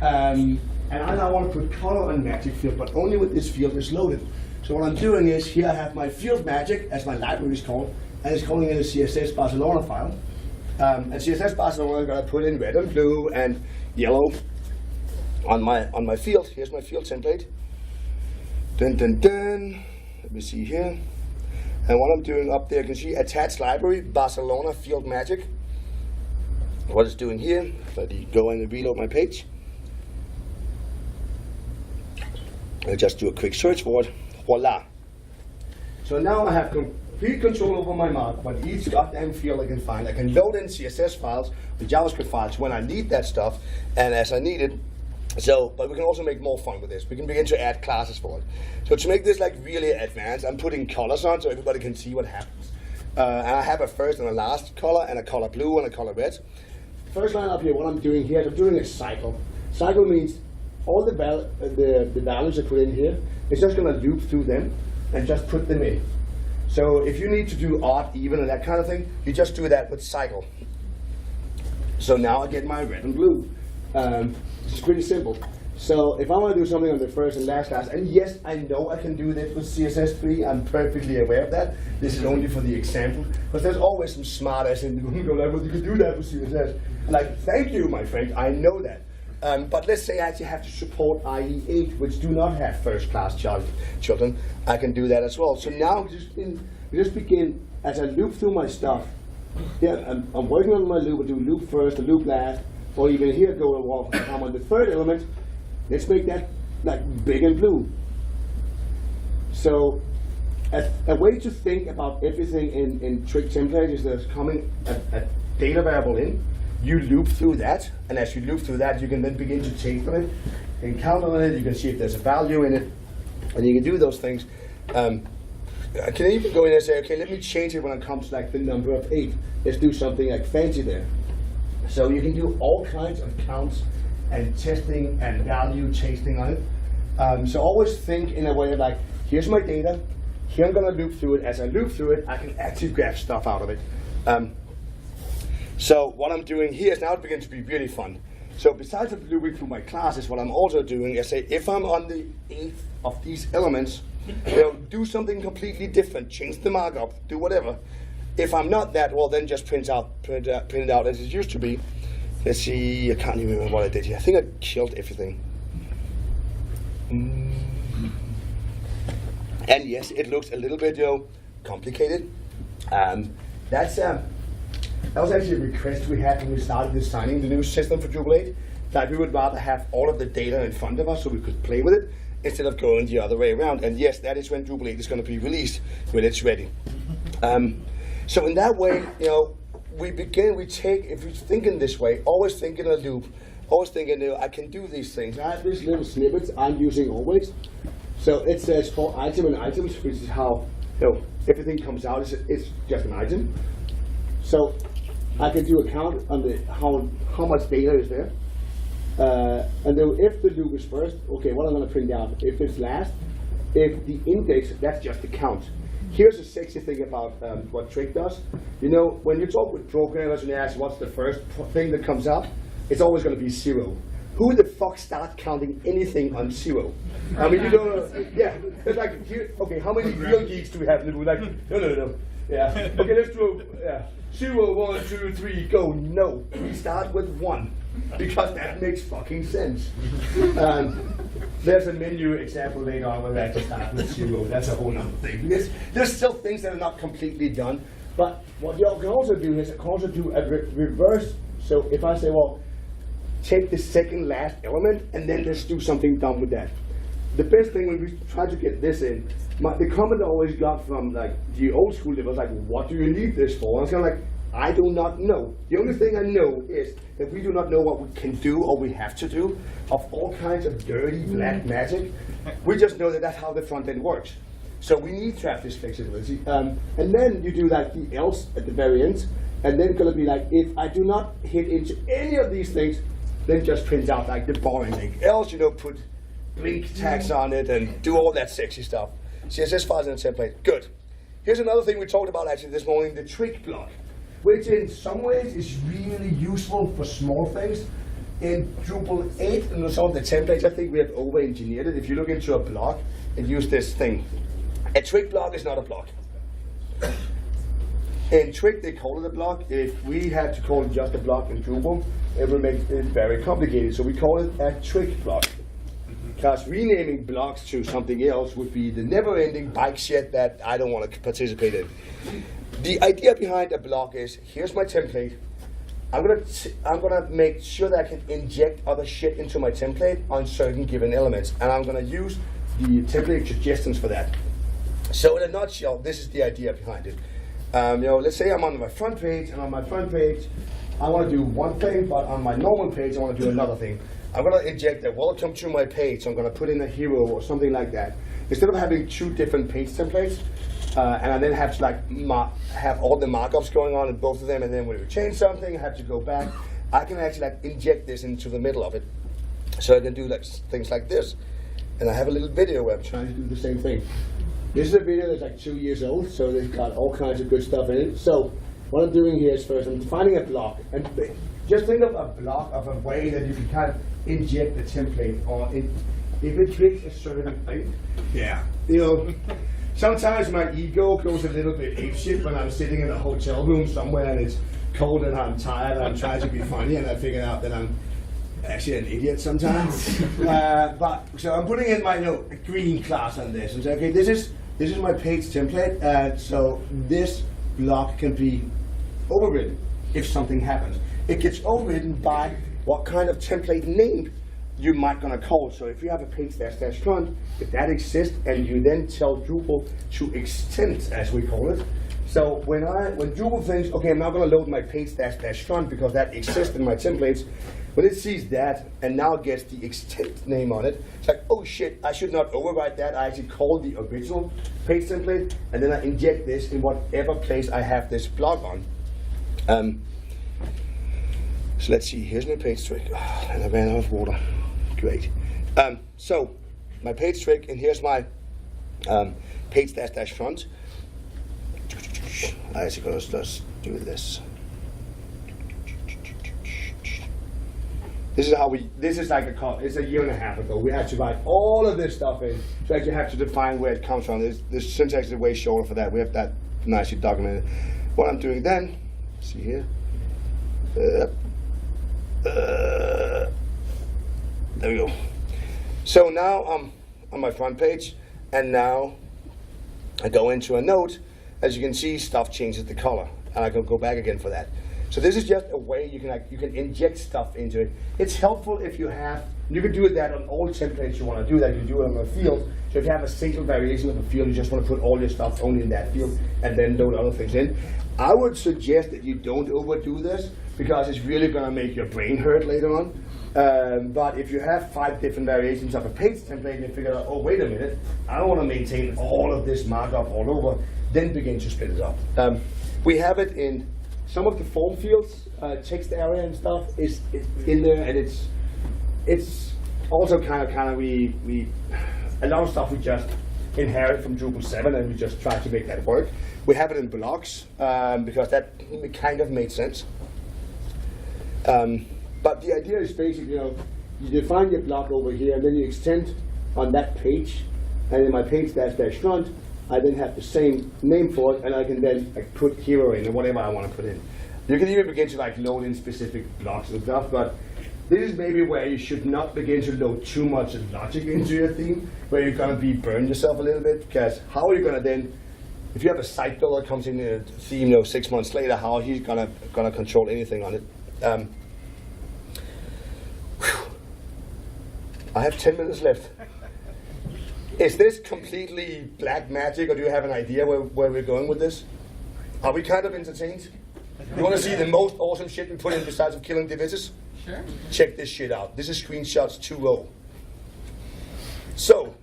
And I now want to put color on magic field, but only when this field is loaded. So what I'm doing is, here I have my field magic, as my library is called, and it's calling it a CSS Barcelona file. And CSS Barcelona, I'm going to put in red and blue and yellow on my field. Here's my field template. Dun dun dun. Let me see here. And what I'm doing up there, you can see attached library, Barcelona field magic. What it's doing here, let me go in and reload my page. I'll just do a quick search for it. Voila. So now I have complete control over my markup on each goddamn field I can find. I can load in CSS files, the JavaScript files when I need that stuff and as I need it. So, but we can also make more fun with this. We can begin to add classes for it. So to make this like really advanced, I'm putting colors on so everybody can see what happens. And I have a first and a last color, and a color blue and a color red. First line up here, what I'm doing here is I'm doing a cycle. Cycle means all the values I put in here, it's just going to loop through them and just put them in. So if you need to do odd, even, and that kind of thing, you just do that with cycle. So now I get my red and blue. It's pretty simple. So if I want to do something on the first and last class, and yes, I know I can do this with CSS3, I'm perfectly aware of that. This is only for the example, because there's always some smart ass in the room who go like, well, you can do that with CSS. I'm like, thank you, my friend, I know that. But let's say I actually have to support IE8, which do not have first class children. I can do that as well. So now we just begin, as I loop through my stuff, yeah, I'm working on my loop, I do loop first, a loop last, or even here go I'm on the third element. Let's make that like big and blue. So a way to think about everything in Twig template is there's coming a data variable in. You loop through that, and as you loop through that, you can then begin to take from it and count on it. You can see if there's a value in it, and you can do those things. Can I even go in and say, okay, let me change it when it comes to like the number of 8. Let's do something like fancy there. So you can do all kinds of counts and testing and value chasing on it. So always think in a way of like, here's my data, here I'm going to loop through it. As I loop through it, I can actually grab stuff out of it. So what I'm doing here is now it begins to be really fun. So besides of looping through my classes, what I'm also doing is say, if I'm on the 8th of these elements, do something completely different, change the markup, do whatever. If I'm not that, well then just print it out as it used to be. Let's see, I can't even remember what I did here. I think I killed everything. And yes, it looks a little bit complicated. That was actually a request we had when we started designing the new system for Drupal 8, that we would rather have all of the data in front of us so we could play with it instead of going the other way around. And yes, that is when Drupal 8 is going to be released, when it's ready. So in that way, if you think in this way, always think in a loop, always thinking, I can do these things. I have these little snippets I'm using always. So it says for item and items, which is how everything comes out. It's just an item. So I can do a count on how much data is there. And then if the loop is first, okay, what I'm going to print out. If it's last, if the index, that's just the count. Here's a sexy thing about what Twig does. When you talk with programmers and you ask what's the first thing that comes out, it's always going to be 0. Who the fuck start counting anything on 0? I mean, yeah. It's like, okay, how many real geeks do we have? Like, no. Yeah. Okay, let's do 0, 1, 2, 3, go. No, we start with 1 because that makes fucking sense. There's a menu example later on where I have to start with 0. That's a whole other thing. There's still things that are not completely done. But what you can also do is do a reverse. So if I say, well, take the second last element and then let's do something dumb with that. The best thing when we try to get this in, the comment I always got from like the old school, it was like, what do you need this for? And I was kind of like, I do not know. The only thing I know is that we do not know what we can do or we have to do of all kinds of dirty black magic. We just know that that's how the front end works. So we need to have this flexibility. And then you do like the else at the very end, and then gonna be like, if I do not hit into any of these things, then just print out like the boring thing. Else, put blink tags on it and do all that sexy stuff. CSS files in a template, good. Here's another thing we talked about actually this morning, the twig block, which in some ways is really useful for small things. In Drupal 8 and some of the templates, I think we have over-engineered it. If you look into a block and use this thing, a twig block is not a block. In Twig, they call it a block. If we had to call it just a block in Drupal, it would make it very complicated. So we call it a twig block. Because renaming blocks to something else would be the never-ending bike shit that I don't want to participate in. The idea behind a block is, here's my template. I'm gonna make sure that I can inject other shit into my template on certain given elements, and I'm gonna use the template suggestions for that. So in a nutshell, this is the idea behind it. Let's say I'm on my front page, and on my front page, I want to do one thing, but on my normal page, I want to do another thing. I'm going to inject a welcome to my page, so I'm going to put in a hero or something like that. Instead of having two different page templates, and I then have to like have all the markups going on in both of them, and then when we change something, I have to go back. I can actually like inject this into the middle of it, so I can do like things like this. And I have a little video where I'm trying to do the same thing. This is a video that's like 2 years old, so it's got all kinds of good stuff in it. So what I'm doing here is first I'm defining a block, and just think of a block of a way that you can kind of inject the template on it. If it tricks a certain thing, sometimes my ego goes a little bit apeshit when I'm sitting in a hotel room somewhere and it's cold and I'm tired and I'm trying to be funny and I figure out that I'm actually an idiot sometimes. So I'm putting in my green class on this and say, okay, this is my page template. So this block can be overridden if something happens. It gets overridden by what kind of template name you might gonna call. So if you have a page --front, if that exists, and you then tell Drupal to extend, as we call it. So when Drupal thinks, okay, I'm now gonna load my page --front because that exists in my templates, when it sees that and now gets the extend name on it, it's like, oh shit, I should not overwrite that. I actually call the original page template, and then I inject this in whatever place I have this block on. So let's see, here's my page twig. Oh, and I ran out of water. Great. So my page twig, and here's my page --front. I actually gonna just do this. This is like it's a year and a half ago. We had to write all of this stuff in, so actually have to define where it comes from. This syntax is way shorter for that. We have that nicely documented. What I'm doing then, see here. There we go. So now I'm on my front page, and now I go into a note. As you can see, stuff changes the color, and I can go back again for that. So this is just a way you can inject stuff into it. It's helpful if you can do that on all templates you want to do that. You can do it on a field. So if you have a single variation of a field, you just want to put all your stuff only in that field and then load other things in. I would suggest that you don't overdo this because it's really going to make your brain hurt later on. But if you have 5 different variations of a page template and you figure out, oh, wait a minute, I don't want to maintain all of this markup all over, then begin to split it up. We have it in some of the form fields, text area and stuff is in there, and it's also kind of we a lot of stuff we just inherit from Drupal 7 and we just try to make that work. We have it in blocks because that kind of made sense. But the idea is basically, you define your block over here, and then you extend on that page, and in my page --front, I then have the same name for it, and I can then put hero in or whatever I want to put in. You can even begin to load in specific blocks and stuff, but this is maybe where you should not begin to load too much logic into your theme, where you're going to burn yourself a little bit, because how are you going to then, if you have a site builder comes in a theme 6 months later, how he's going to control anything on it? I have 10 minutes left. Is this completely black magic, or do you have an idea where we're going with this? Are we kind of entertained? You want to see the most awesome shit we put in besides of killing divitis? Sure. Check this shit out. This is screenshots 2.0. So,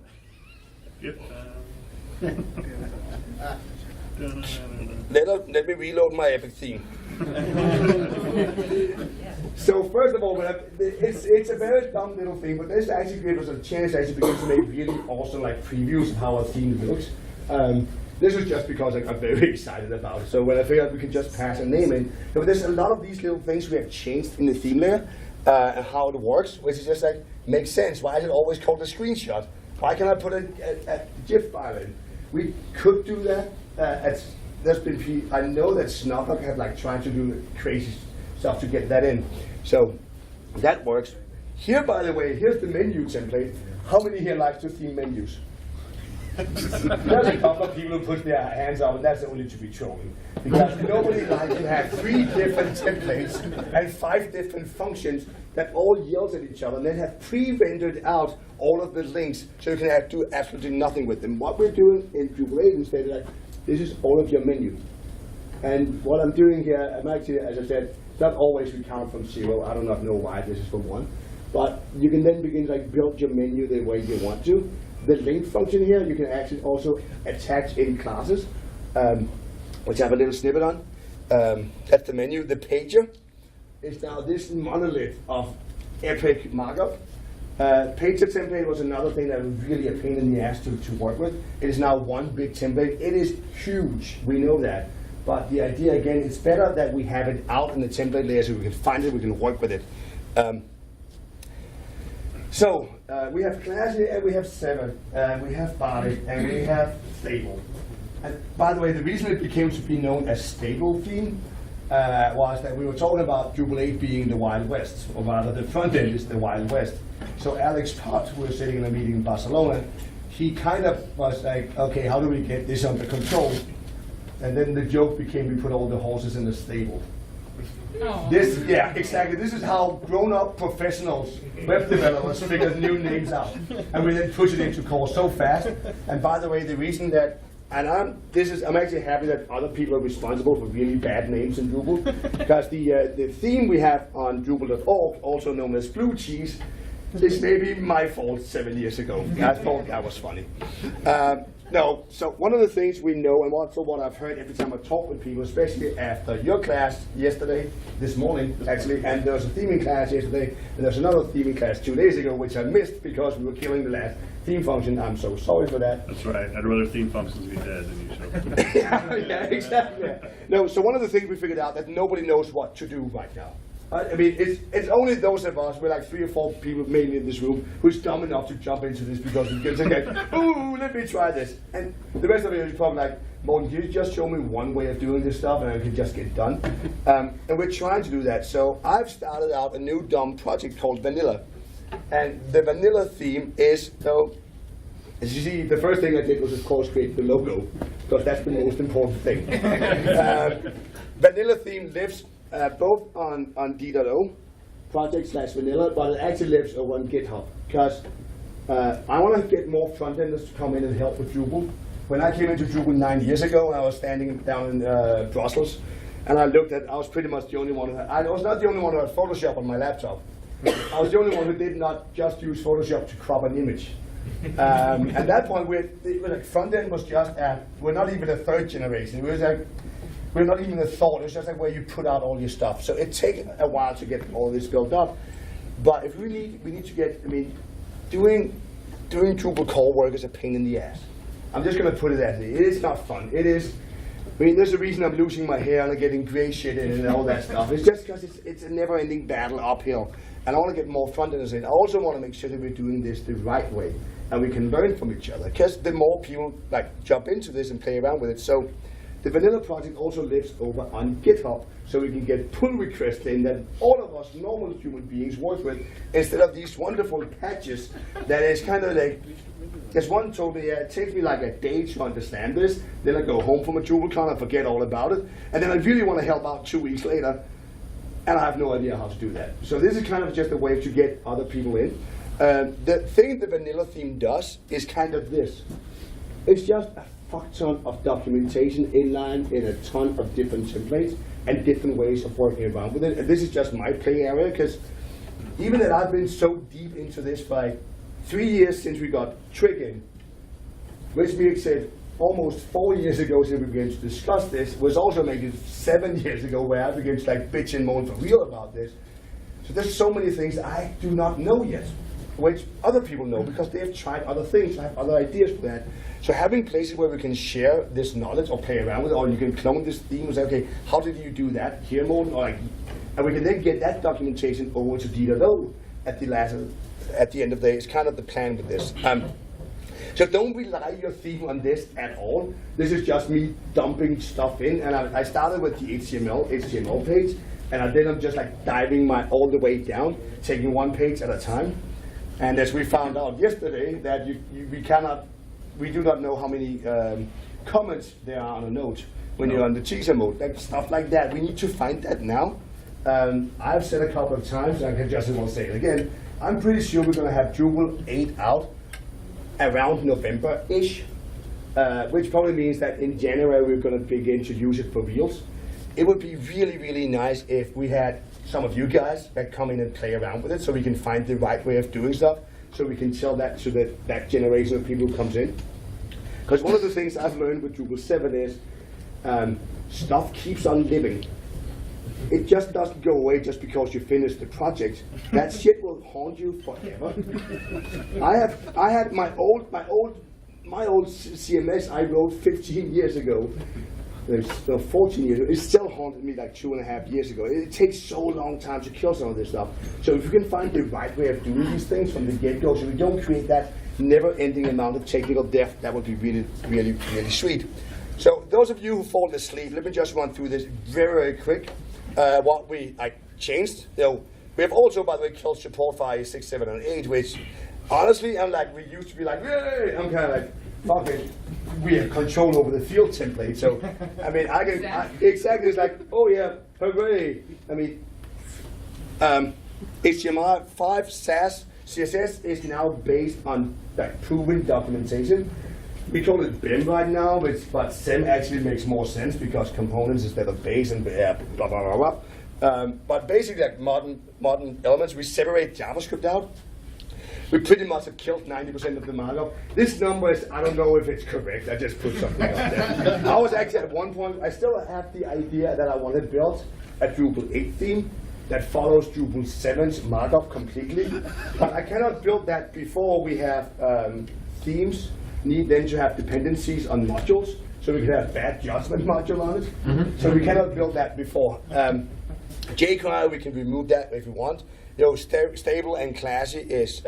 let me reload my epic theme. So first of all, it's a very dumb little thing, but this actually gives us a chance to actually begin to make really awesome like previews of how our theme looks. This is just because I got very excited about it. So when I figured we could just pass a name in, but there's a lot of these little things we have changed in the theme layer and how it works, which is just like makes sense. Why is it always called a screenshot? Why can't I put a GIF file in? We could do that. I know that Snowflake have like tried to do crazy stuff to get that in. So that works. Here, by the way, here's the menu template. How many here likes to theme menus? There's a couple of people who put their hands up, and that's only to be trolling. Because nobody likes to have 3 different templates and 5 different functions that all yells at each other, and then have pre-rendered out all of the links so you can do absolutely nothing with them. What we're doing in Drupal 8 instead is like, this is all of your menu. And what I'm doing here, I'm actually, as I said, not always we count from 0. I do not know why this is from 1. But you can then begin to like build your menu the way you want to. The link function here, you can actually also attach in classes, which I have a little snippet on. That's the menu. The pager is now this monolith of epic markup. PHPtemplate was another thing that was really a pain in the ass to work with. It is now one big template. It is huge, we know that. But the idea, again, it's better that we have it out in the template layer so we can find it, we can work with it. So we have class here, and we have 7, we have body, and we have stable. And by the way, the reason it became to be known as stable theme was that we were talking about Drupal 8 being the Wild West, or rather the front end is the Wild West. So Alex Pott, who was sitting in a meeting in Barcelona, he kind of was like, okay, how do we get this under control? And then the joke became we put all the horses in the stable. Oh. Yeah, exactly. This is how grown-up professionals, web developers, figure new names out, and we then push it into core so fast. And by the way, the reason that, and I'm actually happy that other people are responsible for really bad names in Drupal, because the theme we have on Drupal.org, also known as Blue Cheese, is maybe my fault 7 years ago. I thought that was funny. No, so one of the things we know, and also what I've heard every time I talk with people, especially after your class this morning actually, and there was a theming class yesterday, and there's another theming class 2 days ago, which I missed because we were killing the last theme function. I'm so sorry for that. That's right. I'd rather theme functions be dead than you show. Yeah, exactly. No, so one of the things we figured out that nobody knows what to do right now. I mean, it's only those of us, we're like 3 or 4 people mainly in this room, who's dumb enough to jump into this because we can say, ooh, let me try this. And the rest of it is probably like, Morten, can you just show me one way of doing this stuff and I can just get done? And we're trying to do that. So I've started out a new dumb project called Vanilla. And the Vanilla theme is, so, as you see, the first thing I did was, of course, create the logo, because that's the most important thing. Vanilla theme lives both on D.O project/vanilla, but it actually lives over on GitHub, because I want to get more front-enders to come in and help with Drupal. When I came into Drupal 9 years ago, I was standing down in Brussels, and I looked at, I was pretty much the only one I was not the only one who had Photoshop on my laptop. I was the only one who did not just use Photoshop to crop an image. At that point, front-end was just, we're not even a 3rd generation. It was like, we're not even a thought, it's just like where you put out all your stuff. So it takes a while to get all this built up. But if we need to get, I mean, doing Drupal core work is a pain in the ass. I'm just going to put it as it is. Not fun. It is, I mean, there's a reason I'm losing my hair and I'm getting gray shit in it and all that stuff. It's just because it's a never-ending battle uphill. And I want to get more front-enders in. I also want to make sure that we're doing this the right way. And we can learn from each other. Because the more people jump into this and play around with it. So the Vanilla project also lives over on GitHub, so we can get pull requests in that all of us normal human beings work with, instead of these wonderful patches that is kind of like, as one told me, it takes me like a day to understand this, then I go home from a DrupalCon and forget all about it, and then I really want to help out 2 weeks later, and I have no idea how to do that. So this is kind of just a way to get other people in. The thing the vanilla theme does is kind of this. It's just a fuck ton of documentation inline in a ton of different templates and different ways of working around with it. And this is just my play area, because even that I've been so deep into this for like 3 years since we got twig in, which makes it almost 4 years ago since we began to discuss this, was also maybe 7 years ago where I began to like bitch and moan for real about this. So there's so many things I do not know yet, which other people know because they've tried other things, I have other ideas for that. So having places where we can share this knowledge or play around with it, or you can clone this theme and say, okay, how did you do that here, Morten? Or like, and we can then get that documentation over to D.O at the end of the day. It's kind of the plan with this. So don't rely your theme on this at all. This is just me dumping stuff in, and I started with the HTML page, and then I'm just like diving all the way down, taking one page at a time. And as we found out yesterday, that we do not know how many comments there are on a note when you're on the teaser mode, like stuff like that. We need to find that now. I've said a couple of times, and I can just as well say it again, I'm pretty sure we're going to have Drupal 8 out around November-ish, which probably means that in January we're going to begin to use it for reals. It would be really, really nice if we had some of you guys that come in and play around with it, so we can find the right way of doing stuff, so we can tell that to that generation of people who comes in. Because one of the things I've learned with Drupal 7 is stuff keeps on living. It just doesn't go away just because you finish the project. That shit will haunt you forever. I had my old CMS I wrote 15 years ago. 14 years ago. It still haunted me like 2.5 years ago. It takes so long time to kill some of this stuff. So if you can find the right way of doing these things from the get-go, so we don't create that never-ending amount of technical debt, that would be really, really, really sweet. So those of you who fall asleep, let me just run through this very, very quick. What we changed. We have also, by the way, killed support for IE 6, 7, and 8, which honestly, I'm like, we used to be like, yay! I'm kind of like, fuck it. We have control over the field template. So, I mean, exactly, it's like, oh yeah, hooray. I mean, HTML5 SAS CSS is now based on like proven documentation. We call it BIM right now, but SEM actually makes more sense because components instead of base and blah, blah, blah, blah. But basically, like modern elements, we separate JavaScript out. We pretty much have killed 90% of the markup. This number is, I don't know if it's correct, I just put something up there. I was actually at one point, I still have the idea that I want to build a Drupal 8 theme that follows Drupal 7's markup completely. But I cannot build that before we have themes need then to have dependencies on modules, so we can have bad judgment module on it. So we cannot build that before. jQuery, we can remove that if we want. Stable and classy is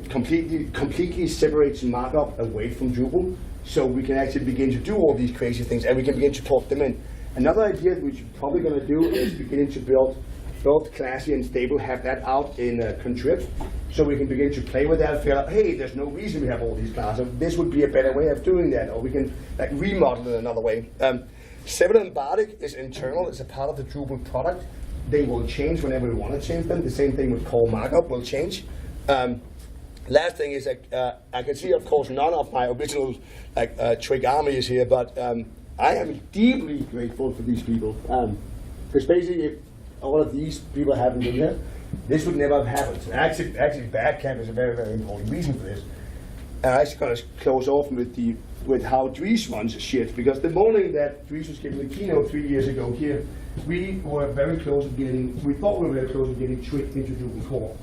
completely separates markup away from Drupal, so we can actually begin to do all these crazy things, and we can begin to port them in. Another idea which we're probably going to do is beginning to build both classy and stable, have that out in contrib, so we can begin to play with that and figure out, hey, there's no reason we have all these classes. This would be a better way of doing that, or we can like remodel it another way. 7 and Bardic is internal, it's a part of the Drupal product. They will change whenever we want to change them. The same thing with core markup will change. Last thing is that I can see, of course, none of my original twig army is here, but I am deeply grateful for these people. Because basically, if all of these people haven't been here, this would never have happened. Actually, Badcamp is a very, very important reason for this. And I'm just going to close off with how Dries runs shit, because the morning that Dries was giving the keynote 3 years ago here, we thought we were very close to getting twig into Drupal core.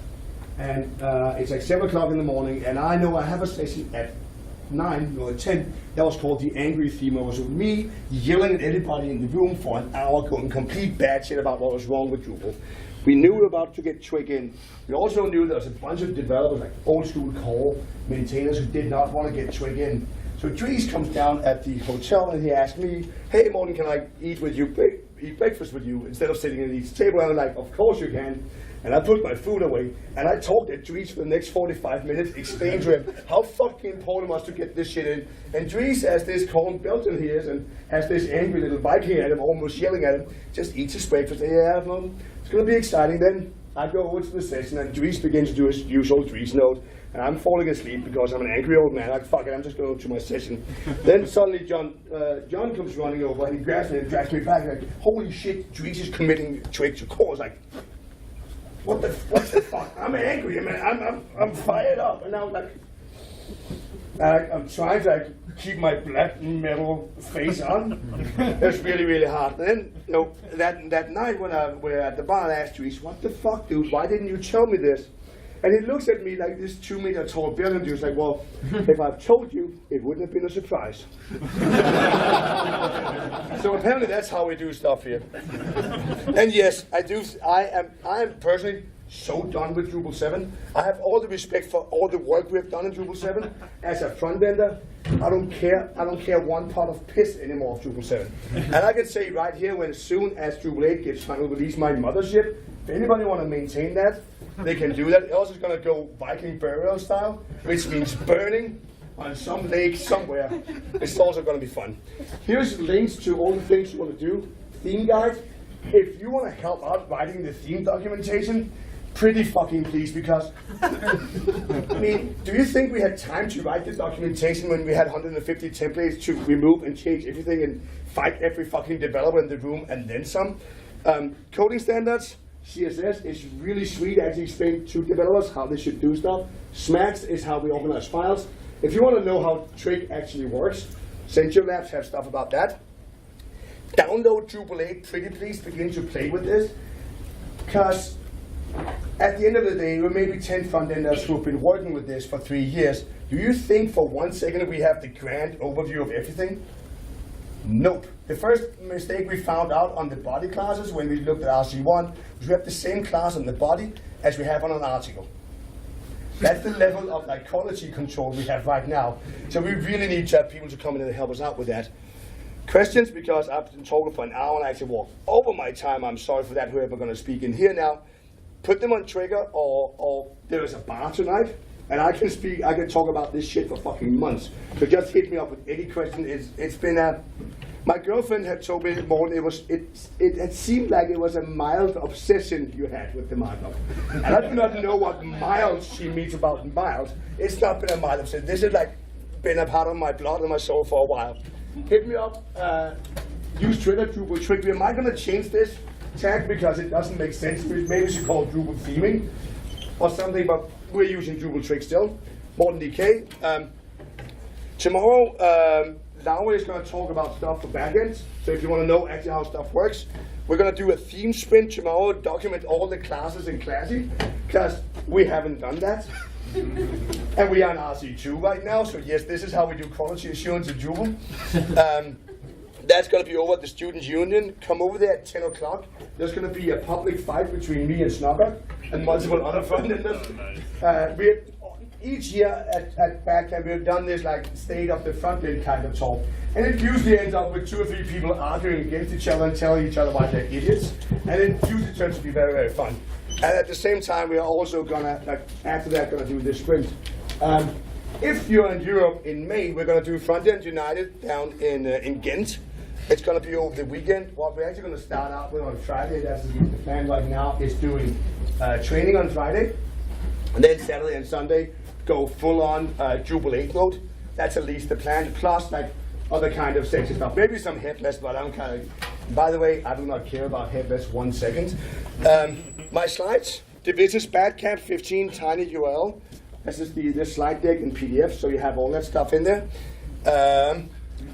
And it's like 7 o'clock in the morning, and I know I have a session at 9 or 10 that was called the Angry Theme. It was me yelling at everybody in the room for an hour, going complete bad shit about what was wrong with Drupal. We knew we were about to get twig in. We also knew there was a bunch of developers, like old school core maintainers, who did not want to get twig in. So Dries comes down at the hotel and he asked me, hey Morten, can I eat breakfast with you instead of sitting at each table? And I'm like, of course you can. And I put my food away, and I talked to Dries for the next 45 minutes, explained to him how fucking important it was to get this shit in. And Dries, as this corn Belgian he is, and has this angry little Viking at him, almost yelling at him, just eats his breakfast. Yeah, well, it's going to be exciting then. I go over to the session, and Dries begins to do his usual Dries note, and I'm falling asleep because I'm an angry old man. Like, fuck it, I'm just going to my session. Then suddenly John comes running over, and he grabs me and drags me back, like, holy shit, Dries is committing twig to cause. Like, what the fuck? I'm angry, man. I'm fired up, and now like, I'm trying to like, keep my black metal face on. It's really, really hard. And then, you know, that night when we're at the bar, I asked Dries, what the fuck, dude? Why didn't you tell me this? And he looks at me like this 2 meter tall building dude. He's like, well, if I've told you, it wouldn't have been a surprise. So apparently that's how we do stuff here. And yes, I am personally so done with Drupal 7. I have all the respect for all the work we have done in Drupal 7. As a front ender, I don't care one pot of piss anymore of Drupal 7. And I can say right here, when as soon as Drupal 8 gets final release my mothership, if anybody want to maintain that, they can do that. It also is going to go Viking burial style, which means burning on some lake somewhere. It's also going to be fun. Here's links to all the things you want to do. Theme guide. If you want to help out writing the theme documentation, pretty fucking please, because, I mean, do you think we had time to write the documentation when we had 150 templates to remove and change everything and fight every fucking developer in the room and then some? Coding standards, CSS is really sweet. I actually explained to developers how they should do stuff. SMAX is how we organize files. If you want to know how Twig actually works, Central Labs have stuff about that. Download Drupal 8, pretty please, begin to play with this, because at the end of the day, there may be 10 front-enders who have been working with this for 3 years. Do you think for 1 second we have the grand overview of everything? Nope. The first mistake we found out on the body classes when we looked at RC1 was we have the same class on the body as we have on an article. That's the level of like quality control we have right now. So we really need to have people to come in and help us out with that. Questions? Because I've been talking for an hour and I actually walked over my time. I'm sorry for that, whoever going to speak in here now. Put them on trigger, or there is a bar tonight, and I can talk about this shit for fucking months. So just hit me up with any question. It's been my girlfriend had told me more. It seemed like it was a mild obsession you had with the markup. And I do not know what mild she means about mild. It's not been a mild obsession. This has like been a part of my blood and my soul for a while. Hit me up, use Twitter, Drupal Twig. Am I gonna change this tag because it doesn't make sense? Maybe we should call it Drupal theming or something, but we're using Drupal Twig still. Morten DK. Tomorrow, Laura is going to talk about stuff for backends. So if you want to know actually how stuff works, we're going to do a theme sprint tomorrow, document all the classes in Classy, because we haven't done that. And we are in RC2 right now, so yes, this is how we do quality assurance in Drupal. That's going to be over at the Students' Union. Come over there at 10 o'clock. There's going to be a public fight between me and Snugger and multiple other front-enders. Each year at Backend, we've done this like state of the front-end kind of talk. And it usually ends up with 2 or 3 people arguing against each other and telling each other why they're idiots. And it usually turns to be very, very fun. And at the same time, we are also going to, after that, going to do this sprint. If you're in Europe in May, we're going to do Front-End United down in Ghent. It's going to be over the weekend. What we're actually going to start out with on Friday, that's the plan right now, is doing training on Friday. And then Saturday and Sunday, go full on Drupal 8 mode. That's at least the plan, plus like other kind of sexy stuff. Maybe some headless, but I'm kind of, by the way, I do not care about headless 1 second. My slides, divitis Badcamp 15 tiny URL. This is this slide deck in PDF, so you have all that stuff in there.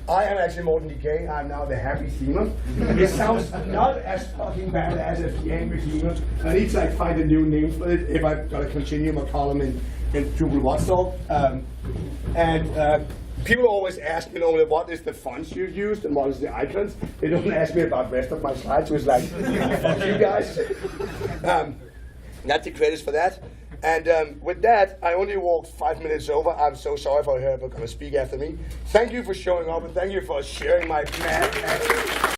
I am actually Morten DK. I'm now the happy themer. It sounds not as fucking badass as the angry themer. I need to like find a new name for it if I've got to continue my column in Drupal Watchdog. People always ask me normally what is the fonts you've used and what is the icons. They don't ask me about the rest of my slides, so it's like, fuck you guys. That's the credits for that. And with that, I only walked 5 minutes over. I'm so sorry for whoever going to speak after me. Thank you for showing up, and thank you for sharing my mad passion.